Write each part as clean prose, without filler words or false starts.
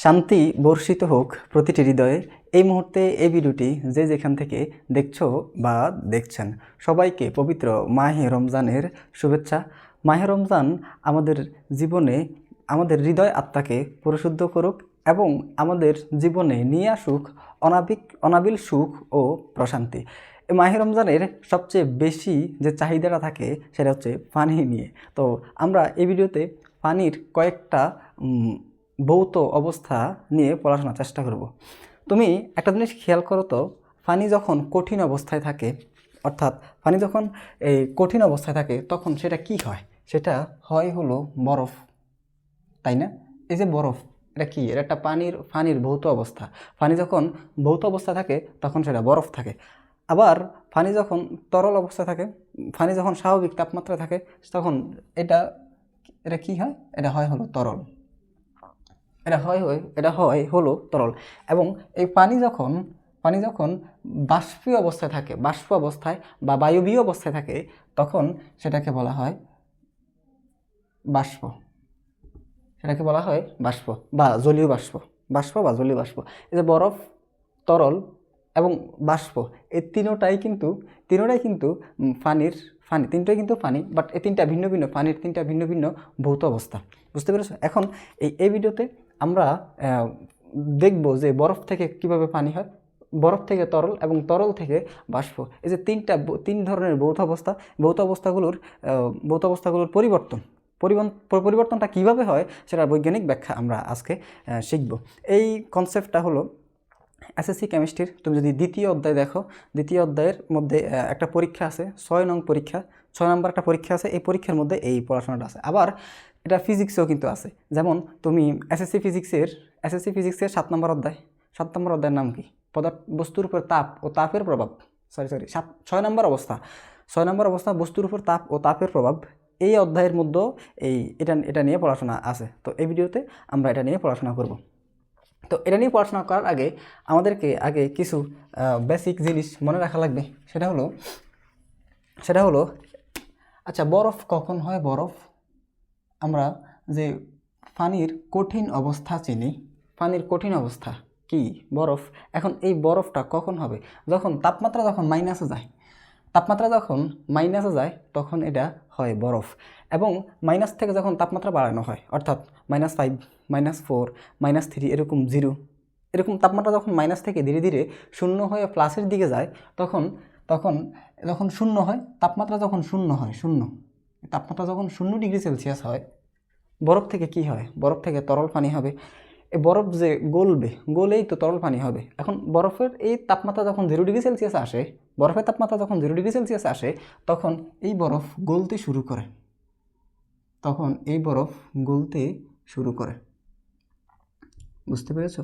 শান্তি বর্ষিত হোক প্রতিটি হৃদয়ে। এই মুহূর্তে এই ভিডিওটি যে যেখান থেকে দেখছো বা দেখছেন, সবাইকে পবিত্র মাহে রমজানের শুভেচ্ছা। মাহে রমজান আমাদের জীবনে আমাদের হৃদয় আত্মাকে পরিশুদ্ধ করুক এবং আমাদের জীবনে নিয়ে আসুক অনাবিল সুখ ও প্রশান্তি। এই মাহে রমজানের সবচেয়ে বেশি যে চাহিদাটা থাকে সেটা হচ্ছে পানি নিয়ে। তো আমরা এই ভিডিওতে পানির কয়েকটা ভৌত অবস্থা নিয়ে পড়াশোনার চেষ্টা করব। তুমি একটা জিনিস খেয়াল করো তো, পানি যখন কঠিন অবস্থায় থাকে, অর্থাৎ পানি যখন এই কঠিন অবস্থায় থাকে তখন সেটা কি হয়? সেটা হয় হলো বরফ, তাই না? এই যে বরফ, এটা কি? এটা একটা পানির ভৌত অবস্থা। পানি যখন ভৌত অবস্থা থাকে তখন সেটা বরফ থাকে। আবার পানি যখন তরল অবস্থায় থাকে, পানি যখন স্বাভাবিক তাপমাত্রায় থাকে, তখন এটা এটা কি হয়? এটা হয় হলো তরল। এটা হয় হলো তরল। এবং এই পানি যখন বাষ্পীয় অবস্থায় থাকে, বাষ্প অবস্থায় বা বায়বীয় অবস্থায় থাকে, তখন সেটাকে বলা হয় বাষ্প। সেটাকে বলা হয় বাষ্প বা জলীয় বাষ্প। বাষ্প বা জলীয় বাষ্প। এই যে বরফ, তরল এবং বাষ্প, এই তিনটাই কিন্তু তিনটাই কিন্তু পানি, বাট এই তিনটা ভিন্ন ভিন্ন পানির তিনটা ভিন্ন ভিন্ন ভৌত অবস্থা। বুঝতে পেরেছো? এখন এই ভিডিওতে আমরা দেখব যে বরফ থেকে কিভাবে পানি হয়, বরফ থেকে তরল এবং তরল থেকে বাষ্প। এই যে তিন ধরনের ভৌত অবস্থাগুলোর পরিবর্তনটা কিভাবে হয় সেটার বৈজ্ঞানিক ব্যাখ্যা আমরা আজকে শিখব। এই কনসেপ্টটা হলো এসএসসি কেমিস্ট্রির। তুমি যদি দ্বিতীয় অধ্যায় দেখো, দ্বিতীয় অধ্যায়ের মধ্যে একটা পরীক্ষা আছে, 6 নং পরীক্ষা, 6 নম্বর একটা পরীক্ষা আছে। এই পরীক্ষার মধ্যে এই পড়াশোনাটা আছে। আবার এটা ফিজিক্সেও কিন্তু আছে। যেমন তুমি এসএসসি ফিজিক্সের 7 নম্বর অধ্যায়ের নাম কি? বস্তুর উপর তাপ ও তাপের প্রভাব। 6 নম্বর অবস্থা বস্তুর উপর তাপ ও তাপের প্রভাব। এই অধ্যায়ের মধ্যে এটা নিয়ে পড়াশোনা আছে। তো এই ভিডিওতে আমরা এটা নিয়ে পড়াশোনা করব। তো এটা নিয়ে পড়াশোনা করার আগে আমাদেরকে কিছু বেসিক জিনিস মনে রাখা লাগবে। সেটা হলো আচ্ছা, বরফ কখন হয়? বরফ আমরা যে পানির কঠিন অবস্থা চিনি, পানির কঠিন অবস্থা কি? বরফ। এখন এই বরফটা কখন হবে? যখন তাপমাত্রা যখন মাইনাসে যায় তখন এটা হয় বরফ। এবং মাইনাস থেকে যখন তাপমাত্রা বাড়ানো হয়, অর্থাৎ -5, -4, -3, এরকম 0, এরকম তাপমাত্রা যখন মাইনাস থেকে ধীরে ধীরে শূন্য হয়ে প্লাসের দিকে যায়, তখন শূন্য হয়, তাপমাত্রা যখন শূন্য 0 ডিগ্রি সেলসিয়াস হয়, বরফ থেকে কি হয়? বরফ থেকে তরল পানি হবে। এই বরফ যে গলেই তো তরল পানি হবে। এখন বরফের তাপমাত্রা যখন 0 ডিগ্রি সেলসিয়াস আসে, তখন এই বরফ গলতে শুরু করে। বুঝতে পেরেছো?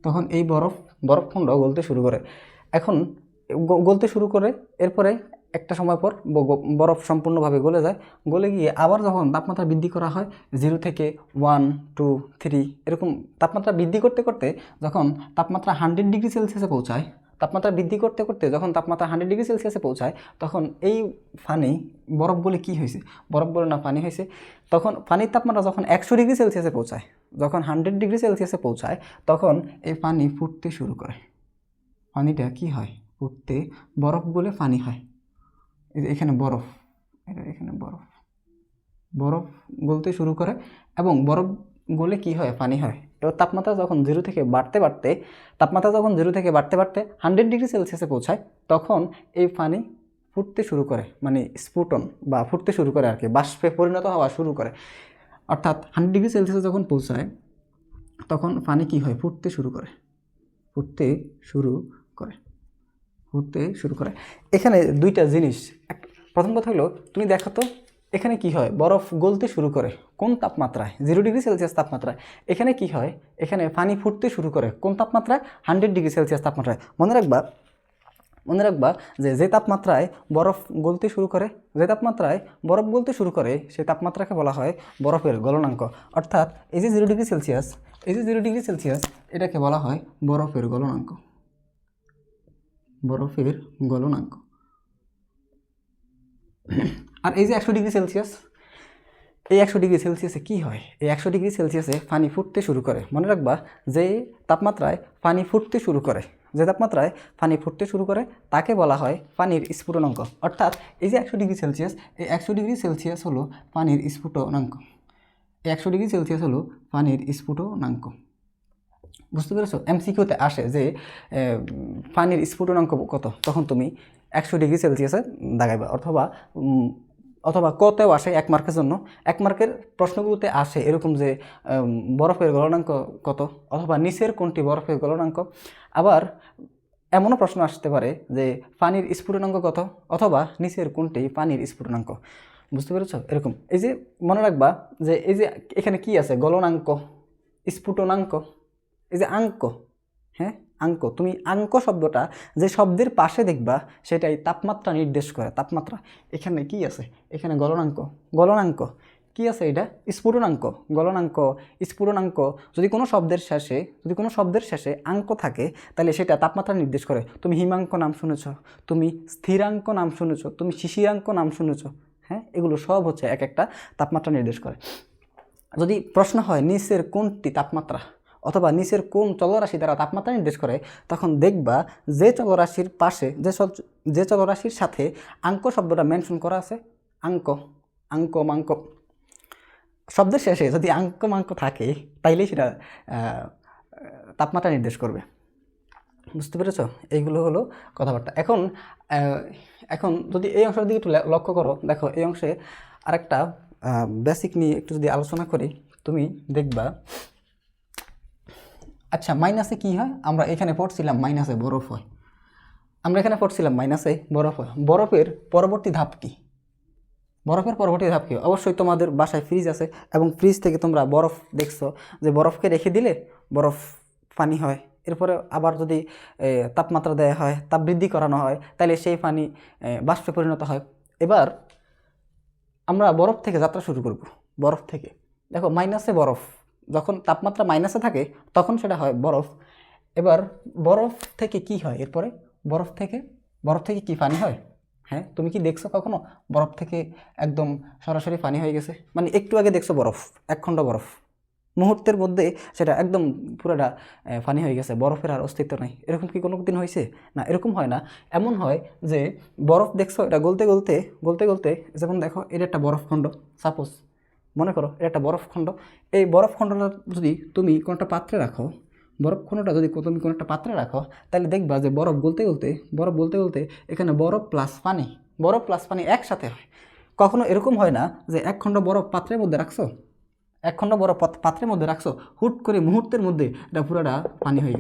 তখন এই বরফখণ্ড গলতে শুরু করে। এখন গলতে শুরু করে, এরপরে একটা সময় পর বরফ সম্পূর্ণভাবে গলে যায়। গলে গিয়ে আবার যখন তাপমাত্রা বৃদ্ধি করা হয় 0 থেকে 1, 2, 3, এরকম তাপমাত্রা বৃদ্ধি করতে করতে যখন তাপমাত্রা 100 ডিগ্রি সেলসিয়াসে পৌঁছায়, যখন তাপমাত্রা 100 ডিগ্রি সেলসিয়াসে পৌঁছায়, তখন এই পানি, বরফ বলে কি হয়েছে? বরফ বলে না, পানি হয়েছে। তখন পানির তাপমাত্রা যখন 100 ডিগ্রি সেলসিয়াসে পৌঁছায়, যখন 100 ডিগ্রি সেলসিয়াসে পৌঁছায়, তখন এই পানি ফুটতে শুরু করে। পানিটা কি হয়? ফুটতে, বরফ গলে পানি হয়। এখানে বরফ গলতে শুরু করে এবং বরফ গলে কি হয়? পানি হয়। এবার তাপমাত্রা যখন 0 থেকে বাড়তে বাড়তে 100 ডিগ্রি সেলসিয়াসে পৌঁছায়, তখন এই পানি ফুটতে শুরু করে, মানে স্ফুটন বা ফুটতে শুরু করে আর কি, বাষ্পে পরিণত হওয়া শুরু করে। অর্থাৎ 100 ডিগ্রি সেলসিয়াসে যখন পৌঁছায়, তখন পানি কি হয়? ফুটতে শুরু করে। এখানে দুইটা জিনিস। প্রথম কথা হলো, তুমি দেখো তো এখানে কি হয়? বরফ গলতে শুরু করে কোন তাপমাত্রায়? 0 ডিগ্রি সেলসিয়াস তাপমাত্রায়। এখানে কি হয়? এখানে পানি ফুটতে শুরু করে কোন তাপমাত্রায়? 100 ডিগ্রি সেলসিয়াস তাপমাত্রায়। মনে রাখবা যে তাপমাত্রায় বরফ গলতে শুরু করে, সেই তাপমাত্রাকে বলা হয় বরফের গলনাঙ্ক। অর্থাৎ এই যে 0 ডিগ্রি সেলসিয়াস, এটাকে বলা হয় বরফের গলনাঙ্ক। আর এই যে 100 ডিগ্রি সেলসিয়াস, এই 100°C কী হয়? এই 100°C পানি ফুটতে শুরু করে। মনে রাখবা, যে তাপমাত্রায় পানি ফুটতে শুরু করে, যে তাপমাত্রায় পানি ফুটতে শুরু করে তাকে বলা হয় পানির স্ফুটনাঙ্ক। অর্থাৎ এই যে 100°C, এই 100°C হলো পানির স্ফুটনাঙ্ক। এই 100°C হলো পানির স্ফুটনাঙ্ক। বুঝতে পেরেছো? এমসিকিউতে আসে যে পানির স্ফুটনাঙ্ক কত, তখন তুমি 100°C দাগাইবা। অথবা কতেও আসে 1 মার্কের জন্য। 1 মার্কের প্রশ্নগুলোতে আসে এরকম যে বরফের গলনাঙ্ক কত, অথবা নিচের কোনটি বরফের গলনাঙ্ক। আবার এমনও প্রশ্ন আসতে পারে যে পানির স্ফুটনাঙ্ক কত, অথবা নিচের কোনটি পানির স্ফুটনাঙ্ক। বুঝতে পেরেছো? এরকম এই যে মনে রাখবা যে এই যে এখানে কি আছে, গলনাঙ্ক, স্ফুটনাঙ্ক, এই যে আঙ্ক, হ্যাঁ আঙ্ক। তুমি আঙ্ক শব্দটা যে শব্দের পাশে দেখবা সেটাই তাপমাত্রা নির্দেশ করে। তাপমাত্রা এখানে কি আছে, এখানে গলনাঙ্ক, গলনাঙ্ক কি আছে, এটা স্ফুটনাঙ্ক। গলনাঙ্ক, স্ফুটনাঙ্ক। যদি কোনো শব্দের শেষে আঙ্ক থাকে তাহলে সেটা তাপমাত্রা নির্দেশ করে। তুমি হিমাঙ্ক নাম শুনেছ, তুমি স্থিরাঙ্ক নাম শুনেছ, তুমি শিশিরাঙ্ক নাম শুনেছ, হ্যাঁ, এগুলো সব হচ্ছে এক একটা তাপমাত্রা নির্দেশ করে। যদি প্রশ্ন হয় নিচের কোনটি তাপমাত্রা অথবা নিচের কোন চলরাশি দ্বারা তাপমাত্রা নির্দেশ করে, তখন দেখবা যে চলরাশির পাশে, যে চলরাশির সাথে আঙ্ক শব্দটা মেনশন করা আছে, আঙ্ক, আঙ্ক মাঙ্ক, শব্দের শেষে যদি আঙ্ক মাঙ্ক থাকে তাইলেই সেটা তাপমাত্রা নির্দেশ করবে। বুঝতে পেরেছ? এইগুলো হলো কথাবার্তা। এখন যদি এই অংশের দিকে একটু লক্ষ্য করো, দেখো এই অংশে আরেকটা বেসিক নিয়ে একটু যদি আলোচনা করি, তুমি দেখবা, আচ্ছা মাইনাসে কি হয়? আমরা এখানে পড়ছিলাম মাইনাসে বরফ হয়। আমরা এখানে পড়ছিলাম মাইনাসে বরফ হয়। বরফের পরবর্তী ধাপ কি? অবশ্যই তোমাদের বাসায় ফ্রিজ আছে এবং ফ্রিজ থেকে তোমরা বরফ দেখছো, যে বরফকে রেখে দিলে বরফ পানি হয়। এরপরে আবার যদি তাপমাত্রা দেওয়া হয়, তাপ বৃদ্ধি করানো হয়, তাহলে সেই পানি বাষ্পে পরিণত হয়। এবার আমরা বরফ থেকে যাত্রা শুরু করব। বরফ থেকে দেখো মাইনাসে বরফ, যখন তাপমাত্রা মাইনাসে থাকে তখন সেটা হয় বরফ। এবার বরফ থেকে কি হয়? এরপরে বরফ থেকে কি পানি হয়? হ্যাঁ, তুমি কি দেখছো কখনো বরফ থেকে একদম সরাসরি পানি হয়ে গেছে? মানে একটু আগে দেখছো বরফ, 1 খণ্ড বরফ, মুহূর্তের মধ্যে সেটা একদম পুরোটা পানি হয়ে গেছে, বরফের আর অস্তিত্ব নাই। এরকম কি কোনো দিন হয়েছে? না, এরকম হয় না। এমন হয় যে বরফ দেখছো, এটা গলতে, যেমন দেখো এটা একটা বরফখণ্ড, সাপোজ মনে করো এটা একটা বরফখণ্ড। এই বরফখণ্ডটা যদি তুমি কোনো একটা পাত্রে রাখো, তাহলে দেখবা যে বরফ গলতে এখানে বরফ প্লাস পানি একসাথে হয়। কখনো এরকম হয় না যে 1 খণ্ড বরফ পাত্রের মধ্যে রাখছো, হুট করে মুহূর্তের মধ্যে এটা পুরোটা পানি হয়ে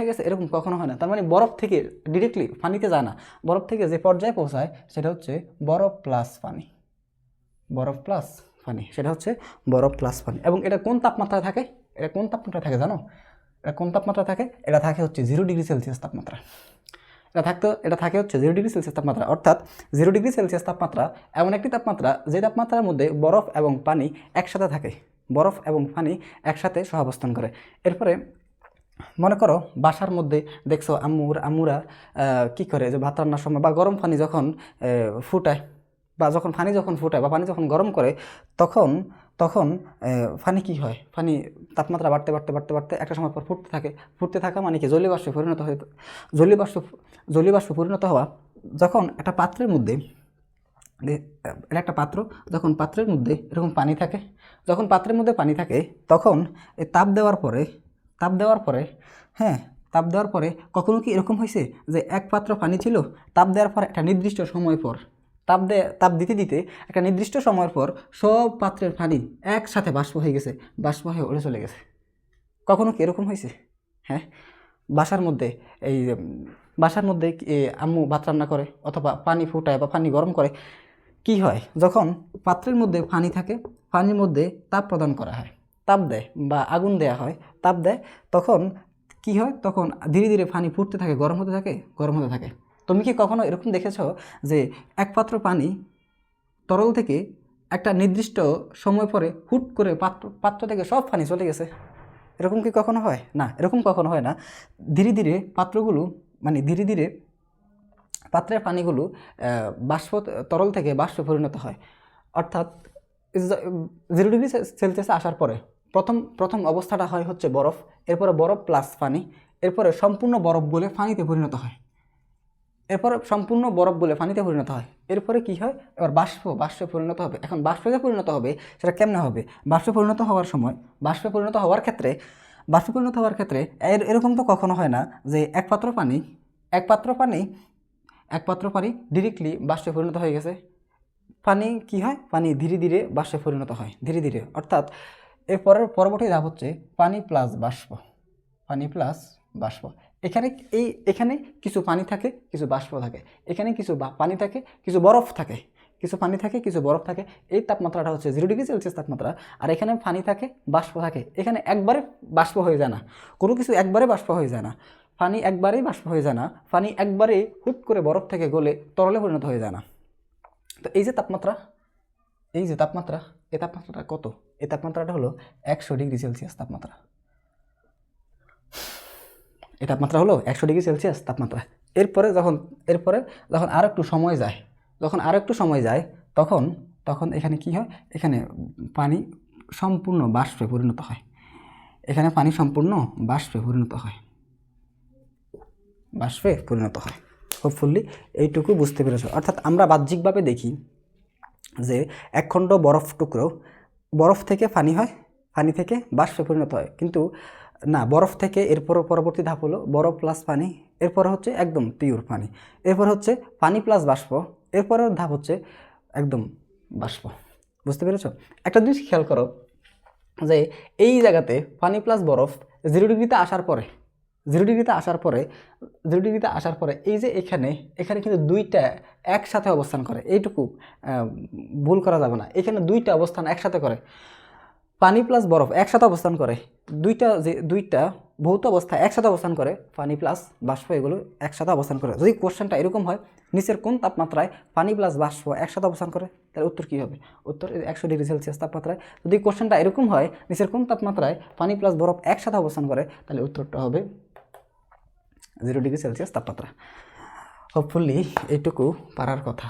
গেছে, এরকম কখনো হয় না। তার মানে বরফ থেকে ডিরেক্টলি পানিতে যায় না, বরফ থেকে যে পর্যায়ে পৌঁছায় সেটা হচ্ছে বরফ প্লাস পানি, সেটা হচ্ছে বরফ প্লাস পানি। এবং এটা কোন তাপমাত্রায় থাকে? জানো? এটা কোন তাপমাত্রা থাকে? এটা থাকে হচ্ছে 0°C তাপমাত্রা। এটা থাকে হচ্ছে 0°C তাপমাত্রা। অর্থাৎ 0°C তাপমাত্রা এমন একটি তাপমাত্রা যে তাপমাত্রার মধ্যে বরফ এবং পানি একসাথে থাকে, বরফ এবং পানি একসাথে সহাবস্থান করে। এরপরে মনে করো বাসার মধ্যে দেখছো আম্মুরা কি করে, যে ভাত রান্নার সময় বা গরম পানি যখন ফুটায়, বা পানি যখন পানি যখন গরম করে, তখন পানি কি হয়? পানি তাপমাত্রা বাড়তে একটা সময় পর ফুটতে থাকা মানে কি জলীয়বাষ্পে পরিণত হওয়া। যখন একটা পাত্রের মধ্যে, এটা একটা পাত্র, যখন পাত্রের মধ্যে এরকম পানি থাকে, তখন এই তাপ দেওয়ার পরে কখনো কি এরকম হয়েছে যে এক পাত্র পানি ছিল, তাপ দেওয়ার পর একটা নির্দিষ্ট সময় পর, তাপ দিতে একটা নির্দিষ্ট সময়ের পর সব পাত্রের পানি একসাথে বাষ্প হয়ে উড়ে চলে গেছে? কখনো কি এরকম হয়েছে? হ্যাঁ, বাসার মধ্যে আম্মু ভাত রান্না করে অথবা পানি ফুটায় বা পানি গরম করে, কি হয়? যখন পাত্রের মধ্যে পানি থাকে, পানির মধ্যে তাপ প্রদান করা হয়, তাপ দেয় বা আগুন দেয়া হয়, তাপ দেয়, তখন কি হয়? তখন ধীরে ধীরে পানি ফুটতে থাকে, গরম হতে থাকে। তুমি কি কখনো এরকম দেখেছো যে এক পাত্র পানি তরল থেকে একটা নির্দিষ্ট সময় পরে হুট করে পাত্র থেকে সব পানি চলে গেছে? এরকম কি কখনো হয়? না, এরকম কখনো হয় না। ধীরে ধীরে পাত্রের পানিগুলো তরল থেকে বাষ্পে পরিণত হয়। অর্থাৎ 0 ডিগ্রি সেলসিয়াসে আসার পরে প্রথম প্রথম অবস্থাটা হয় হচ্ছে বরফ, এরপরে বরফ প্লাস পানি, এরপরে সম্পূর্ণ বরফ বলে পানিতে পরিণত হয়, এরপরে সম্পূর্ণ বরফ বলে পানিতে পরিণত হয়। এরপরে কি হয়, এবার বাষ্পে পরিণত হবে। এখন বাষ্পে যে পরিণত হবে সেটা কেমনে হবে? বাষ্পে পরিণত হওয়ার সময়, বাষ্পে পরিণত হওয়ার ক্ষেত্রে এরকম তো কখনো হয় না যে এক পাত্র পানি ডিরেক্টলি বাষ্পে পরিণত হয়ে গেছে। পানি কি হয়, পানি ধীরে ধীরে বাষ্পে পরিণত হয়, ধীরে ধীরে। অর্থাৎ এরপরের পরবর্তী ধাপ হচ্ছে পানি প্লাস বাষ্প। এখানে কিছু পানি থাকে, কিছু বাষ্প থাকে, এখানে কিছু পানি থাকে, কিছু বরফ থাকে, এই তাপমাত্রাটা হচ্ছে 0 ডিগ্রি সেলসিয়াস তাপমাত্রা। আর এখানে পানি থাকে, বাষ্প থাকে। এখানে একবারে বাষ্প হয়ে যায় না, কোনো কিছু একবারে বাষ্প হয়ে যায় না, পানি একবারেই বাষ্প হয়ে যায় না, পানি একবারে হুট করে বরফ থেকে গলে তরলে পরিণত হয়ে যায় না। তো এই তাপমাত্রাটা কত? এই তাপমাত্রাটা হলো 100 ডিগ্রি সেলসিয়াস তাপমাত্রা। এই তাপমাত্রা হলো 100 ডিগ্রি সেলসিয়াস তাপমাত্রা। এরপরে যখন আর একটু সময় যায়, তখন এখানে কি হয়, এখানে পানি সম্পূর্ণ বাষ্পে পরিণত হয়, হোপফুলি এইটুকু বুঝতে পেরেছ। অর্থাৎ আমরা বাহ্যিকভাবে দেখি যে একখণ্ড বরফ টুকরো, বরফ থেকে পানি হয়, পানি থেকে বাষ্পে পরিণত হয়, কিন্তু না, বরফ থেকে এরপর পরবর্তী ধাপ হলো বরফ প্লাস পানি, এরপর হচ্ছে একদম পিওর পানি, এরপর হচ্ছে পানি প্লাস বাষ্প, এরপরের ধাপ হচ্ছে একদম বাষ্প। বুঝতে পেরেছ? একটা জিনিস খেয়াল করো যে এই জায়গাতে পানি প্লাস বরফ 0 ডিগ্রিতে আসার পরে এই যে এখানে কিন্তু দুইটা একসাথে অবস্থান করে, এইটুকু ভুল করা যাবে না। এখানে দুইটা অবস্থান একসাথে করে, পানি প্লাস বরফ একসাথে অবস্থান করে, দুইটা ভৌত অবস্থা একসাথে অবস্থান করে, পানি প্লাস বাষ্প এগুলো একসাথে অবস্থান করে। যদি কোশ্চেনটা এরকম হয়, নিচের কোন তাপমাত্রায় পানি প্লাস বাষ্প একসাথে অবস্থান করে, তাহলে উত্তর কী হবে? উত্তর 100 ডিগ্রি সেলসিয়াস তাপমাত্রায়। যদি কোশ্চেনটা এরকম হয়, নিচের কোন তাপমাত্রায় পানি প্লাস বরফ একসাথে অবস্থান করে, তাহলে উত্তরটা হবে 0 ডিগ্রি সেলসিয়াস তাপমাত্রা। হোপফুলি এইটুকু পারার কথা।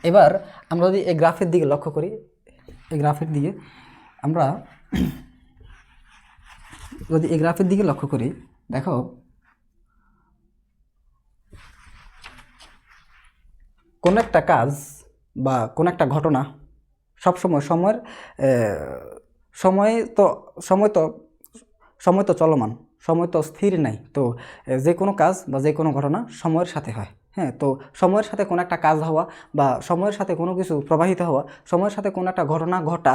এবার আমরা যদি এই গ্রাফের দিকে লক্ষ্য করি, দেখো কোন একটা কাজ বা কোন একটা ঘটনা সবসময় সময় তো চলমান, সময় তো স্থির নাই। তো যে কোনো কাজ বা যে কোনো ঘটনা সময়ের সাথে হয়। হ্যাঁ, তো সময়ের সাথে কোনো একটা কাজ হওয়া বা সময়ের সাথে কোনো কিছু প্রবাহিত হওয়া, সময়ের সাথে কোনো একটা ঘটনা ঘটা,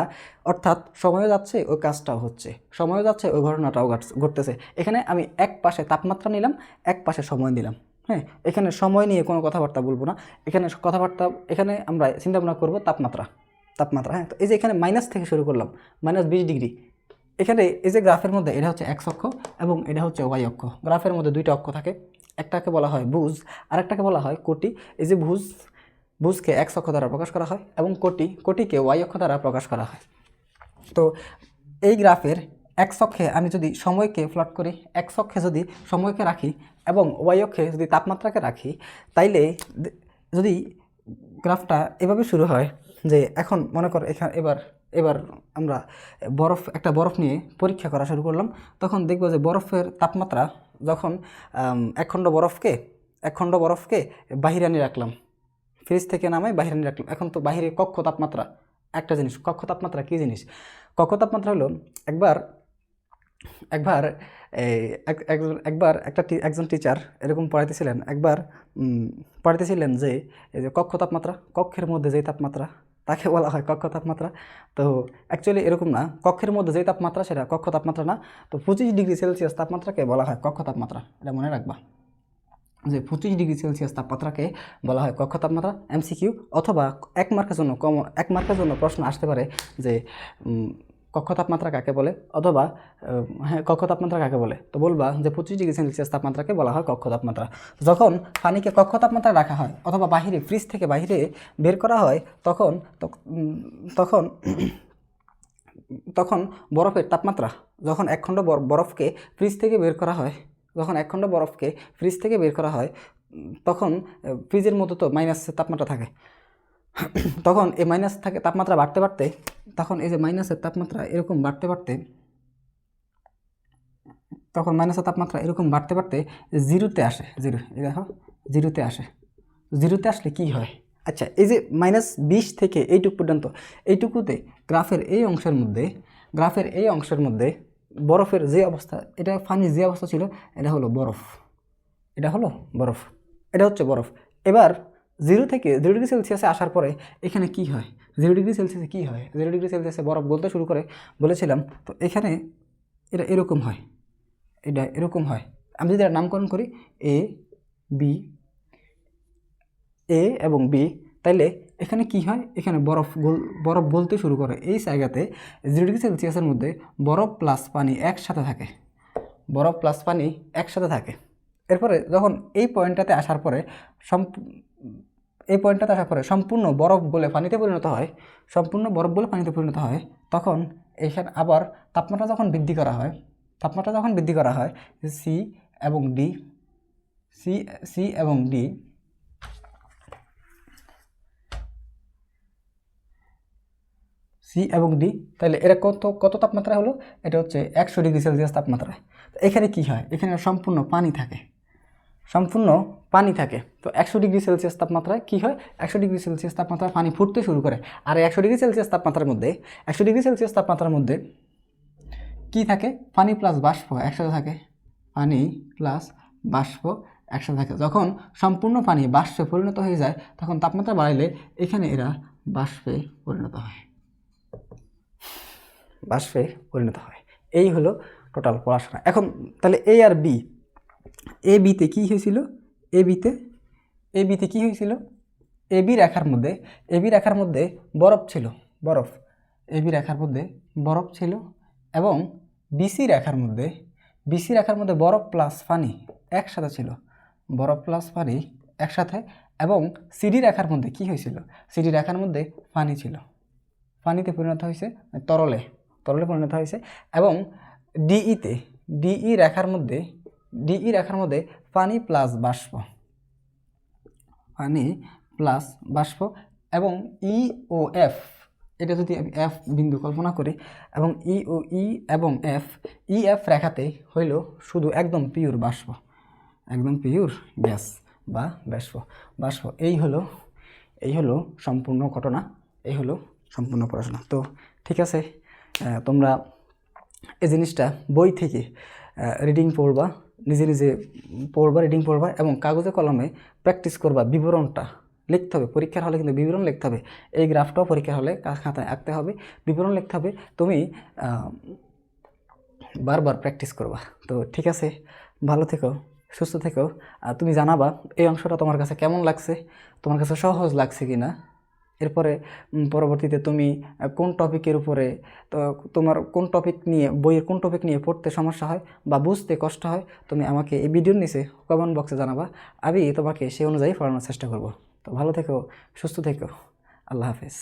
অর্থাৎ সময় যাচ্ছে ওই কাজটাও হচ্ছে, সময় যাচ্ছে ওই ঘটনাটাও ঘটতেছে। এখানে আমি এক পাশে তাপমাত্রা নিলাম, এক পাশে সময় নিলাম। হ্যাঁ, এখানে সময় নিয়ে কোনো কথাবার্তা বলবো না, এখানে আমরা চিন্তা ভাবনা করবো তাপমাত্রা। হ্যাঁ, তো এই যে এখানে মাইনাস থেকে শুরু করলাম, -20 ডিগ্রি। এখানে এই যে গ্রাফের মধ্যে এটা হচ্ছে এক্স অক্ষ এবং এটা হচ্ছে ওয়াই অক্ষ। গ্রাফের মধ্যে দুইটা অক্ষ থাকে, একটাকে বলা হয় ভুজ, আরেকটাকে বলা হয় কোটি। এই যে ভুজকে এক্স অক্ষ দ্বারা প্রকাশ করা হয় এবং কোটিকে ওয়াই অক্ষ দ্বারা প্রকাশ করা হয়। তো এই গ্রাফের এক্স অক্ষে আমি যদি সময়কে প্লট করি, এক্স অক্ষে যদি সময়কে রাখি এবং ওয়াই অক্ষে যদি তাপমাত্রাকে রাখি, তাইলে যদি গ্রাফটা এভাবে শুরু হয় যে এখন মনে কর এবার আমরা একটা বরফ নিয়ে পরীক্ষা করা শুরু করলাম, তখন দেখব যে বরফের তাপমাত্রা যখন একখণ্ড বরফকে বাহিরে আনিয়ে রাখলাম, ফ্রিজ থেকে নামাই বাহিরে আনিয়ে রাখলাম। এখন তো বাহিরে কক্ষ তাপমাত্রা একটা জিনিস। কক্ষ তাপমাত্রা কী জিনিস? কক্ষ তাপমাত্রা হলো একজন টিচার এরকম পড়াইতেছিলেন যে এই যে কক্ষ তাপমাত্রা, কক্ষের মধ্যে যেই তাপমাত্রা তাকে বলা হয় কক্ষ তাপমাত্রা। তো অ্যাকচুয়ালি এরকম না, কক্ষের মধ্যে যেই তাপমাত্রা সেটা কক্ষ তাপমাত্রা না। তো 25 ডিগ্রি সেলসিয়াস তাপমাত্রাকে বলা হয় কক্ষ তাপমাত্রা। এটা মনে রাখবা যে 25 ডিগ্রি সেলসিয়াস তাপমাত্রাকে বলা হয় কক্ষ তাপমাত্রা। এমসিকিউ অথবা এক মার্কের জন্য প্রশ্ন আসতে পারে যে কক্ষ তাপমাত্রা কাকে বলে, অথবা কক্ষ তাপমাত্রা কাকে বলে। তো বলবা যে 25 ডিগ্রি সেলসিয়াস তাপমাত্রাকে বলা হয় কক্ষ তাপমাত্রা। যখন পানিকে কক্ষ তাপমাত্রা রাখা হয় অথবা ফ্রিজ থেকে বাহিরে বের করা হয়, তখন বরফের তাপমাত্রা, যখন একখণ্ড বরফকে ফ্রিজ থেকে বের করা হয়, তখন ফ্রিজের মধ্যে তো মাইনাস তাপমাত্রা থাকে। তখন এই মাইনাস থাকে তাপমাত্রা বাড়তে বাড়তে, তখন এই যে মাইনাসের তাপমাত্রা এরকম বাড়তে বাড়তে, তখন মাইনাসের তাপমাত্রা এরকম বাড়তে বাড়তে জিরোতে আসে। জিরো, এই দেখো জিরোতে আসে। জিরোতে আসলে কি হয়? আচ্ছা, এই যে -20 থেকে এইটুকু পর্যন্ত, এইটুকুতে গ্রাফের এই অংশের মধ্যে বরফের যে অবস্থা, এটা পানির যে অবস্থা ছিল, এটা হলো বরফ। এটা হলো বরফ, এটা হচ্ছে বরফ। এবার 0 থেকে 0 ডিগ্রি সেলসিয়াসে আসার পরে এখানে কি হয়? 0 ডিগ্রি সেলসিয়াসে কী হয়? 0 ডিগ্রি সেলসিয়াসে বরফ গলতে শুরু করে বলেছিলাম। তো এখানে এটা এরকম হয়, এটা এরকম হয়। আমি যদি এর নামকরণ করি এ বি, এ এবং বি, তাইলে এখানে কি হয়? এখানে বরফ গলতে শুরু করে। এই জায়গাতে 0 ডিগ্রি সেলসিয়াসের মধ্যে বরফ প্লাস পানি একসাথে থাকে, বরফ প্লাস পানি একসাথে থাকে। এরপরে যখন এই পয়েন্টটাতে আসার পরে সম্পূর্ণ বরফ গলে পানিতে পরিণত হয়, সম্পূর্ণ বরফ গলে পানিতে পরিণত হয়, তখন এখানে আবার তাপমাত্রা যখন বৃদ্ধি করা হয়, সি এবং ডি, সি এবং ডি, সি এবং ডি, তাহলে এরা কত তাপমাত্রা হলো? এটা হচ্ছে 100 ডিগ্রি সেলসিয়াস তাপমাত্রা। এখানে কি হয়? এখানে সম্পূর্ণ পানি থাকে, তো 100 ডিগ্রি সেলসিয়াস তাপমাত্রায় কী হয়? 100 ডিগ্রি সেলসিয়াস তাপমাত্রায় পানি ফুটতে শুরু করে। আর 100 ডিগ্রি সেলসিয়াস তাপমাত্রার মধ্যে কী থাকে? পানি প্লাস বাষ্প একসাথে থাকে, পানি প্লাস বাষ্প একসাথে থাকে। যখন সম্পূর্ণ পানি বাষ্পে পরিণত হয়ে যায়, তখন তাপমাত্রা বাড়াইলে এখানে এরা বাষ্পে পরিণত হয়, এই হলো টোটাল পড়াশোনা। এখন তাহলে এ আর বি, এ বিতে কী হয়েছিল? এ বিতে কী হয়েছিল? এ বি রেখার মধ্যে বরফ ছিল, এ বি রেখার মধ্যে বরফ ছিল, এবং বিসি রেখার মধ্যে বরফ প্লাস পানি একসাথে ছিল, এবং সিডি রেখার মধ্যে কী হয়েছিল? সিডি রেখার মধ্যে পানি ছিল, পানিতে পরিণত হয়েছে, তরলে পরিণত হয়েছে। এবং ডিই রেখার মধ্যে পানি প্লাস বাষ্প, এবং ই ও এফ, এটা যদি আমি এফ বিন্দু কল্পনা করি, এবং ই এবং এফ রেখাতে হইল শুধু একদম পিওর গ্যাস বা বাষ্প। এই হলো সম্পূর্ণ ঘটনা, এই হলো সম্পূর্ণ পড়াশোনা। তো ঠিক আছে, তোমরা এই জিনিসটা বই থেকে রিডিং পড়বা, নিজে রিডিং পড়বা, এবং কাগজে কলমে প্র্যাকটিস করবা। বিবরণটা লিখতে হবে, পরীক্ষার হলে কিন্তু বিবরণ লিখতে হবে। এই গ্রাফটাও পরীক্ষার হলে খাতায় আঁকতে হবে, বিবরণ লিখতে হবে। তুমি বারবার প্র্যাকটিস করবা। তো ঠিক আছে, ভালো থেকো, সুস্থ থেকো। আর তুমি জানাবা এই অংশটা তোমার কাছে কেমন লাগছে, তোমার কাছে সহজ লাগছে কি না। এরপরে পরবর্তীতে তুমি কোন টপিকের উপরে, তো তোমার কোন টপিক নিয়ে, বইয়ের কোন টপিক নিয়ে পড়তে সমস্যা হয় বা বুঝতে কষ্ট হয়, তুমি আমাকে এই ভিডিওর নিচে কমেন্ট বক্সে জানাবা। আমি তোমাকে সেই অনুযায়ী পড়ানোর চেষ্টা করব। তো ভালো থেকো, সুস্থ থেকো, আল্লাহ হাফেজ।